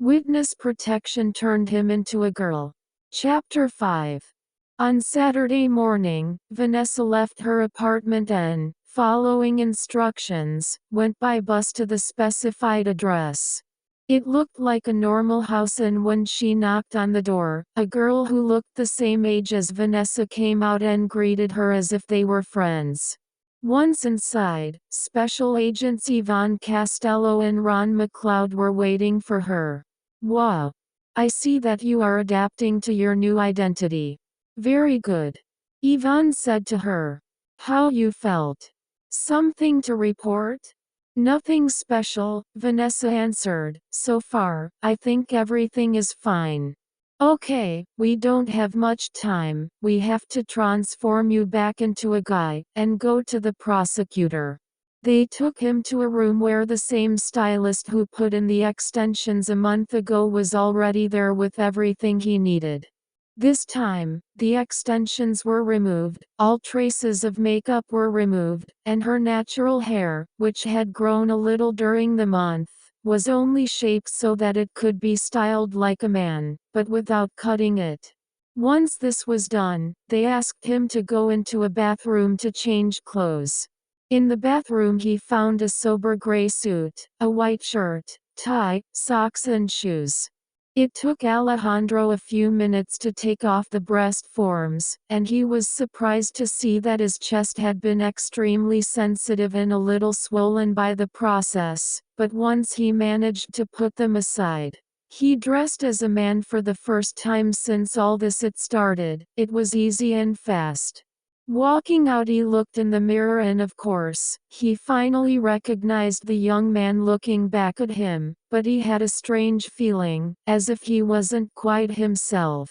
Witness protection turned him into a girl. Chapter 5. On Saturday morning, Vanessa left her apartment and, following instructions, went by bus to the specified address. It looked like a normal house, and when she knocked on the door, a girl who looked the same age as Vanessa came out and greeted her as if they were friends. Once inside, Special Agents Yvonne Costello and Ron McLeod were waiting for her. "Wow. I see that you are adapting to your new identity. Very good," Yvonne said to her. "How you felt? Something to report?" "Nothing special," Vanessa answered. "So far, I think everything is fine." "Okay, we don't have much time. We have to transform you back into a guy, and go to the prosecutor." They took him to a room where the same stylist who put in the extensions a month ago was already there with everything he needed. This time, the extensions were removed, all traces of makeup were removed, and her natural hair, which had grown a little during the month, was only shaped so that it could be styled like a man, but without cutting it. Once this was done, they asked him to go into a bathroom to change clothes. In the bathroom he found a sober gray suit, a white shirt, tie, socks and shoes. It took Alejandro a few minutes to take off the breast forms, and he was surprised to see that his chest had been extremely sensitive and a little swollen by the process, but once he managed to put them aside, he dressed as a man for the first time since all this had started. It was easy and fast. Walking out, he looked in the mirror and of course, he finally recognized the young man looking back at him, but he had a strange feeling, as if he wasn't quite himself.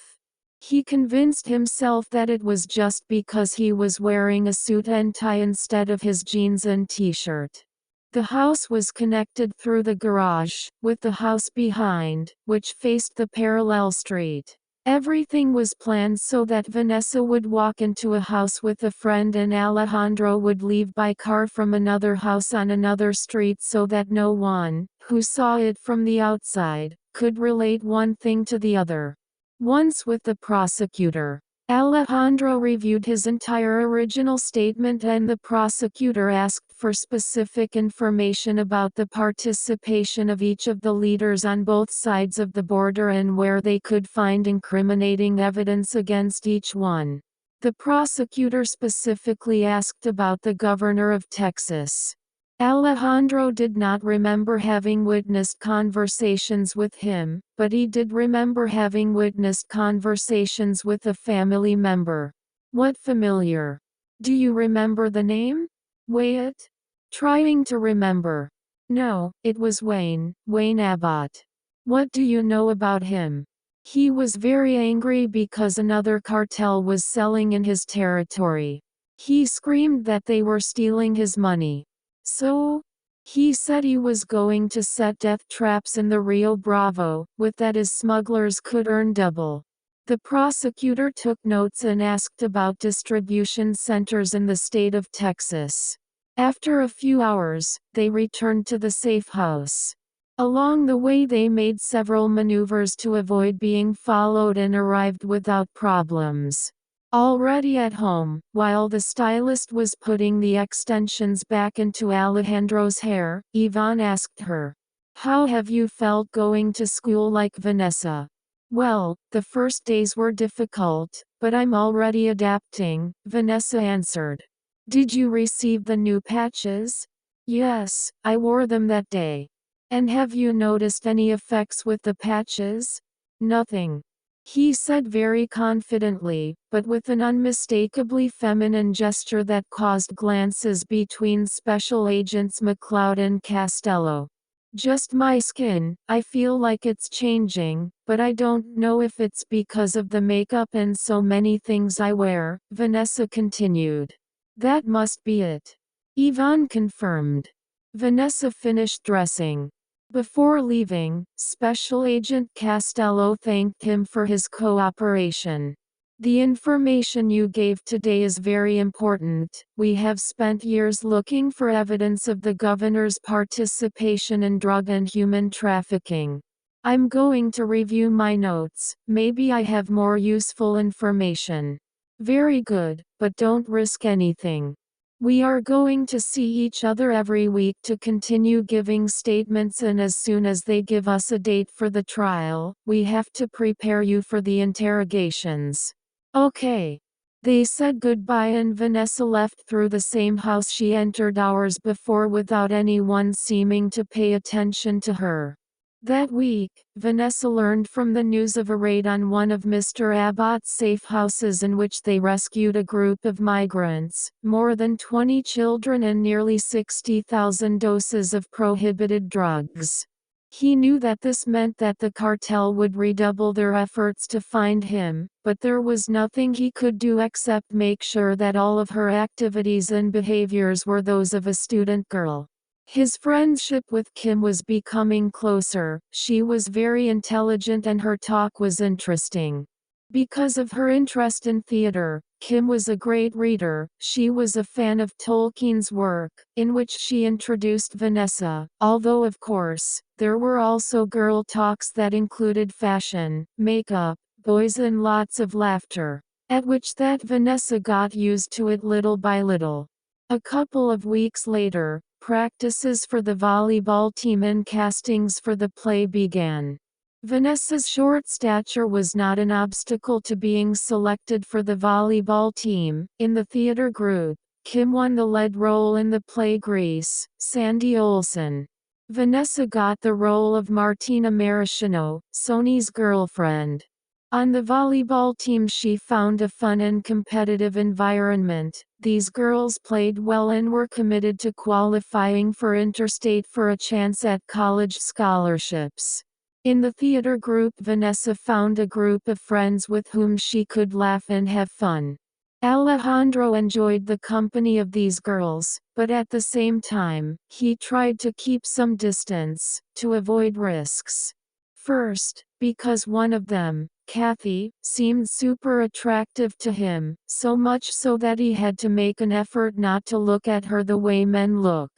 He convinced himself that it was just because he was wearing a suit and tie instead of his jeans and t-shirt. The house was connected through the garage, with the house behind, which faced the parallel street. Everything was planned so that Vanessa would walk into a house with a friend and Alejandro would leave by car from another house on another street so that no one, who saw it from the outside, could relate one thing to the other. Once with the prosecutor, Alejandro reviewed his entire original statement and the prosecutor asked for specific information about the participation of each of the leaders on both sides of the border and where they could find incriminating evidence against each one. The prosecutor specifically asked about the governor of Texas. Alejandro did not remember having witnessed conversations with him, but he did remember having witnessed conversations with a family member. "What familiar? Do you remember the name?" "Wyatt?" Trying to remember. "No, it was Wayne Abbott." "What do you know about him?" "He was very angry because another cartel was selling in his territory. He screamed that they were stealing his money. So, he said he was going to set death traps in the Rio Bravo, with that his smugglers could earn double." The prosecutor took notes and asked about distribution centers in the state of Texas. After a few hours, they returned to the safe house. Along the way they made several maneuvers to avoid being followed and arrived without problems. Already at home, while the stylist was putting the extensions back into Alejandro's hair, Yvonne asked her, "How have you felt going to school like Vanessa?" "Well, the first days were difficult, but I'm already adapting," Vanessa answered. "Did you receive the new patches?" "Yes, I wore them that day." "And have you noticed any effects with the patches?" "Nothing," he said very confidently, but with an unmistakably feminine gesture that caused glances between Special Agents McLeod and Costello. "Just my skin, I feel like it's changing, but I don't know if it's because of the makeup and so many things I wear," Vanessa continued. "That must be it," Yvonne confirmed. Vanessa finished dressing. Before leaving, Special Agent Costello thanked him for his cooperation. "The information you gave today is very important. We have spent years looking for evidence of the governor's participation in drug and human trafficking. I'm going to review my notes, maybe I have more useful information. Very good, but don't risk anything. We are going to see each other every week to continue giving statements, and as soon as they give us a date for the trial, we have to prepare you for the interrogations. Okay. They said goodbye and Vanessa left through the same house she entered hours before without anyone seeming to pay attention to her. That week, Vanessa learned from the news of a raid on one of Mr. Abbott's safe houses in which they rescued a group of migrants, more than 20 children and nearly 60,000 doses of prohibited drugs. He knew that this meant that the cartel would redouble their efforts to find him, but there was nothing he could do except make sure that all of her activities and behaviors were those of a student girl. His friendship with Kim was becoming closer. She was very intelligent and her talk was interesting. Because of her interest in theater, Kim was a great reader. She was a fan of Tolkien's work, in which she introduced Vanessa, although of course, there were also girl talks that included fashion, makeup, boys and lots of laughter, at which that Vanessa got used to it little by little. A couple of weeks later, practices for the volleyball team and castings for the play began. Vanessa's short stature was not an obstacle to being selected for the volleyball team. In the theater group, Kim won the lead role in the play Grease, Sandy Olsen. Vanessa got the role of Martina Maraschino, Sony's girlfriend. On the volleyball team she found a fun and competitive environment. These girls played well and were committed to qualifying for interstate for a chance at college scholarships. In the theater group Vanessa found a group of friends with whom she could laugh and have fun. Alejandro enjoyed the company of these girls, but at the same time, he tried to keep some distance, to avoid risks. First, because one of them, Kathy, seemed super attractive to him, so much so that he had to make an effort not to look at her the way men look.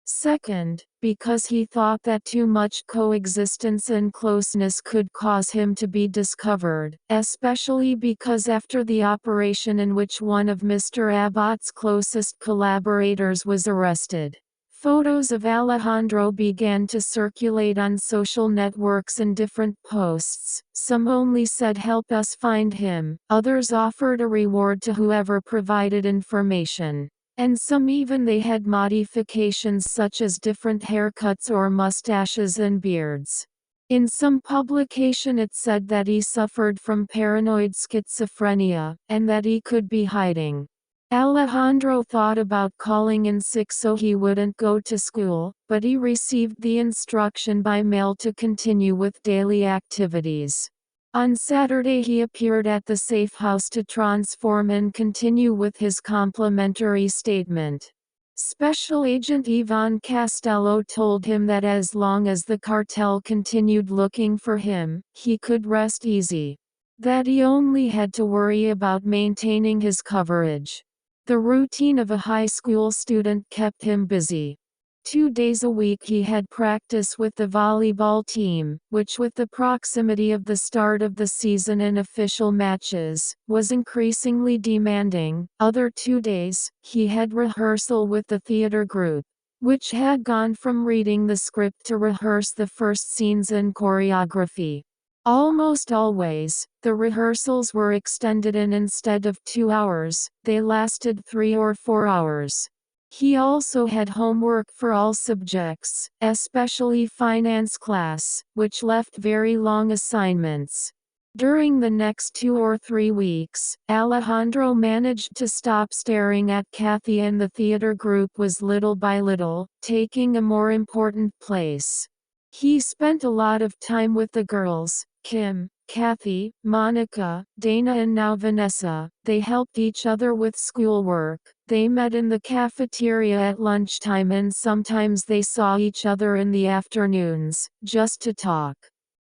Second, because he thought that too much coexistence and closeness could cause him to be discovered, especially because after the operation in which one of Mr. Abbott's closest collaborators was arrested, photos of Alejandro began to circulate on social networks in different posts. Some only said help us find him, others offered a reward to whoever provided information. And some even they had modifications such as different haircuts or mustaches and beards. In some publication it said that he suffered from paranoid schizophrenia, and that he could be hiding. Alejandro thought about calling in sick so he wouldn't go to school, but he received the instruction by mail to continue with daily activities. On Saturday he appeared at the safe house to transform and continue with his complimentary statement. Special Agent Ivan Castello told him that as long as the cartel continued looking for him, he could rest easy. That he only had to worry about maintaining his coverage. The routine of a high school student kept him busy. 2 days a week he had practice with the volleyball team, which with the proximity of the start of the season and official matches, was increasingly demanding. Other 2 days, he had rehearsal with the theater group, which had gone from reading the script to rehearse the first scenes and choreography. Almost always, the rehearsals were extended and instead of 2 hours, they lasted 3 or 4 hours. He also had homework for all subjects, especially finance class, which left very long assignments. During the next 2 or 3 weeks, Alejandro managed to stop staring at Kathy and the theater group was little by little, taking a more important place. He spent a lot of time with the girls, Kim, Kathy, Monica, Dana and now Vanessa. They helped each other with schoolwork. They met in the cafeteria at lunchtime and sometimes they saw each other in the afternoons, just to talk.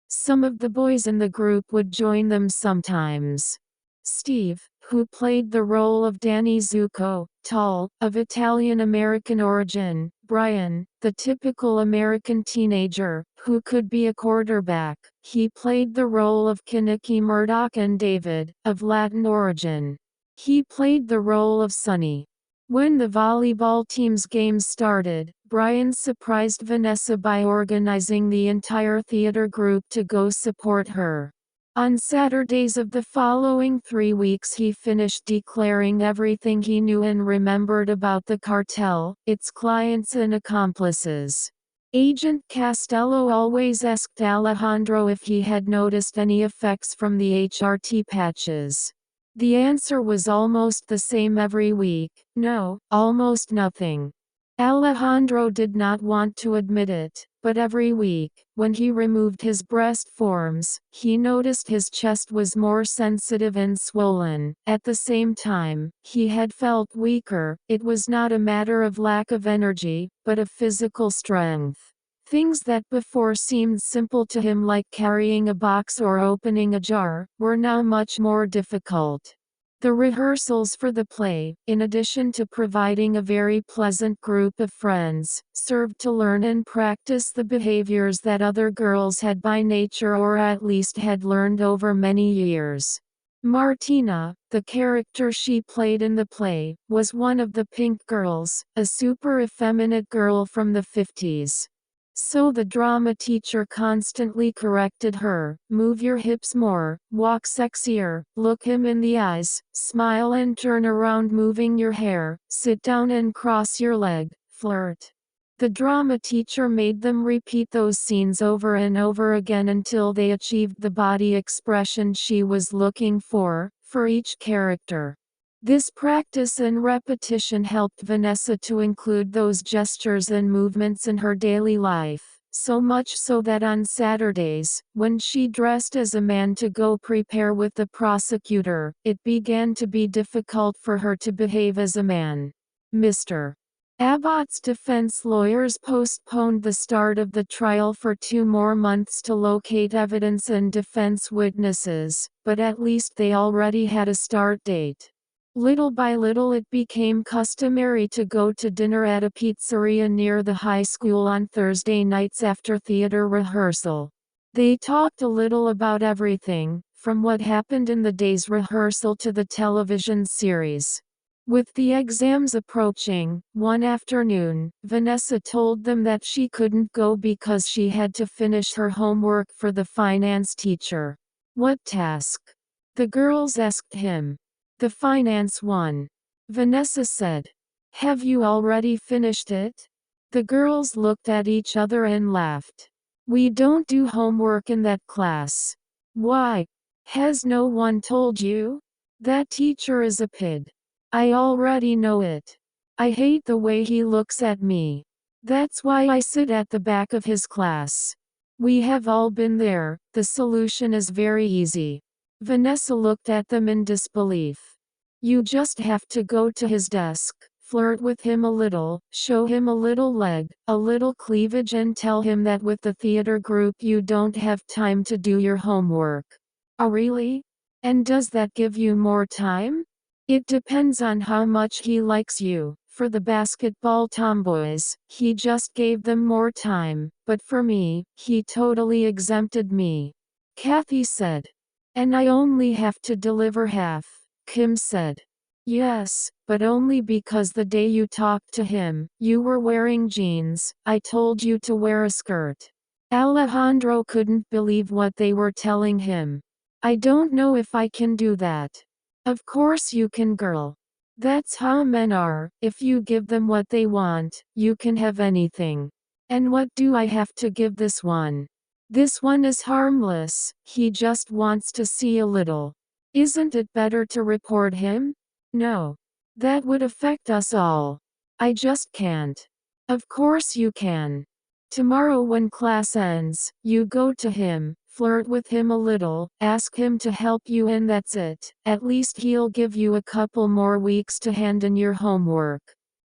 Some of the boys in the group would join them sometimes. Steve, who played the role of Danny Zuko, tall, of Italian-American origin. Brian, the typical American teenager, who could be a quarterback. He played the role of Kaneki Murdoch, and David, of Latin origin. He played the role of Sonny. When the volleyball team's games started, Brian surprised Vanessa by organizing the entire theater group to go support her. On Saturdays of the following 3 weeks he finished declaring everything he knew and remembered about the cartel, its clients and accomplices. Agent Castello always asked Alejandro if he had noticed any effects from the HRT patches. The answer was almost the same every week: no, almost nothing. Alejandro did not want to admit it, but every week, when he removed his breast forms, he noticed his chest was more sensitive and swollen. At the same time, he had felt weaker. It was not a matter of lack of energy, but of physical strength. Things that before seemed simple to him, like carrying a box or opening a jar, were now much more difficult. The rehearsals for the play, in addition to providing a very pleasant group of friends, served to learn and practice the behaviors that other girls had by nature, or at least had learned over many years. Martina, the character she played in the play, was one of the Pink Girls, a super effeminate girl from the 50s. So the drama teacher constantly corrected her: move your hips more, walk sexier, look him in the eyes, smile and turn around moving your hair, sit down and cross your leg, flirt. The drama teacher made them repeat those scenes over and over again until they achieved the body expression she was looking for each character. This practice and repetition helped Vanessa to include those gestures and movements in her daily life, so much so that on Saturdays, when she dressed as a man to go prepare with the prosecutor, it began to be difficult for her to behave as a man. Mr. Abbott's defense lawyers postponed the start of the trial for 2 more months to locate evidence and defense witnesses, but at least they already had a start date. Little by little it became customary to go to dinner at a pizzeria near the high school on Thursday nights after theater rehearsal. They talked a little about everything, from what happened in the day's rehearsal to the television series. With the exams approaching, one afternoon, Vanessa told them that she couldn't go because she had to finish her homework for the finance teacher. What task? The girls asked him. The finance one. Vanessa said. Have you already finished it? The girls looked at each other and laughed. We don't do homework in that class. Why? Has no one told you? That teacher is a pig. I already know it. I hate the way he looks at me. That's why I sit at the back of his class. We have all been there. The solution is very easy. Vanessa looked at them in disbelief. You just have to go to his desk, flirt with him a little, show him a little leg, a little cleavage, and tell him that with the theater group you don't have time to do your homework. Oh really? And does that give you more time? It depends on how much he likes you. For the basketball tomboys, he just gave them more time, but for me, he totally exempted me. Kathy said. And I only have to deliver half. Kim said. Yes, but only because the day you talked to him, you were wearing jeans. I told you to wear a skirt. Alejandro couldn't believe what they were telling him. I don't know if I can do that. Of course you can, girl. That's how men are. If you give them what they want, you can have anything. And what do I have to give this one? This one is harmless. He just wants to see a little. Isn't it better to report him? No. That would affect us all. I just can't. Of course you can. Tomorrow when class ends, you go to him, flirt with him a little, ask him to help you, and that's it. At least he'll give you a couple more weeks to hand in your homework.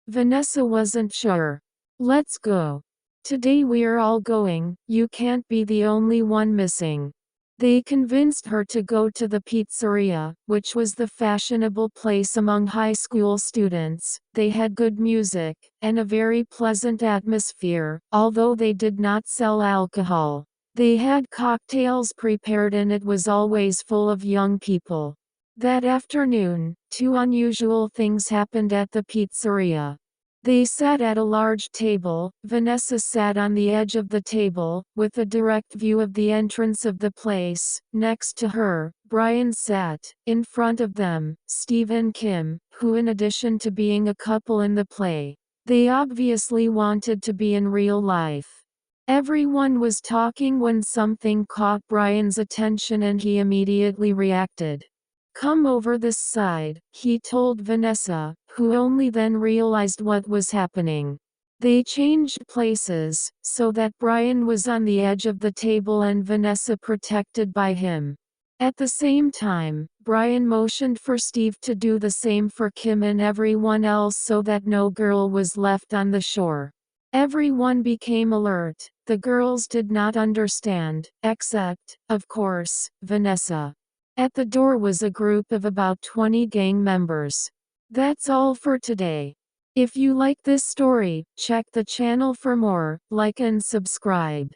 Vanessa wasn't sure. Let's go. Today we're all going. You can't be the only one missing. They convinced her to go to the pizzeria, which was the fashionable place among high school students. They had good music, and a very pleasant atmosphere, although they did not sell alcohol. They had cocktails prepared and it was always full of young people. That afternoon, two unusual things happened at the pizzeria. They sat at a large table. Vanessa sat on the edge of the table, with a direct view of the entrance of the place. Next to her, Brian sat. In front of them, Steve and Kim, who in addition to being a couple in the play, they obviously wanted to be in real life. Everyone was talking when something caught Brian's attention and he immediately reacted. "Come over this side," he told Vanessa, who only then realized what was happening. They changed places, so that Brian was on the edge of the table and Vanessa protected by him. At the same time, Brian motioned for Steve to do the same for Kim and everyone else so that no girl was left on the shore. Everyone became alert. The girls did not understand, except, of course, Vanessa. At the door was a group of about 20 gang members. That's all for today. If you like this story, check the channel for more, like and subscribe.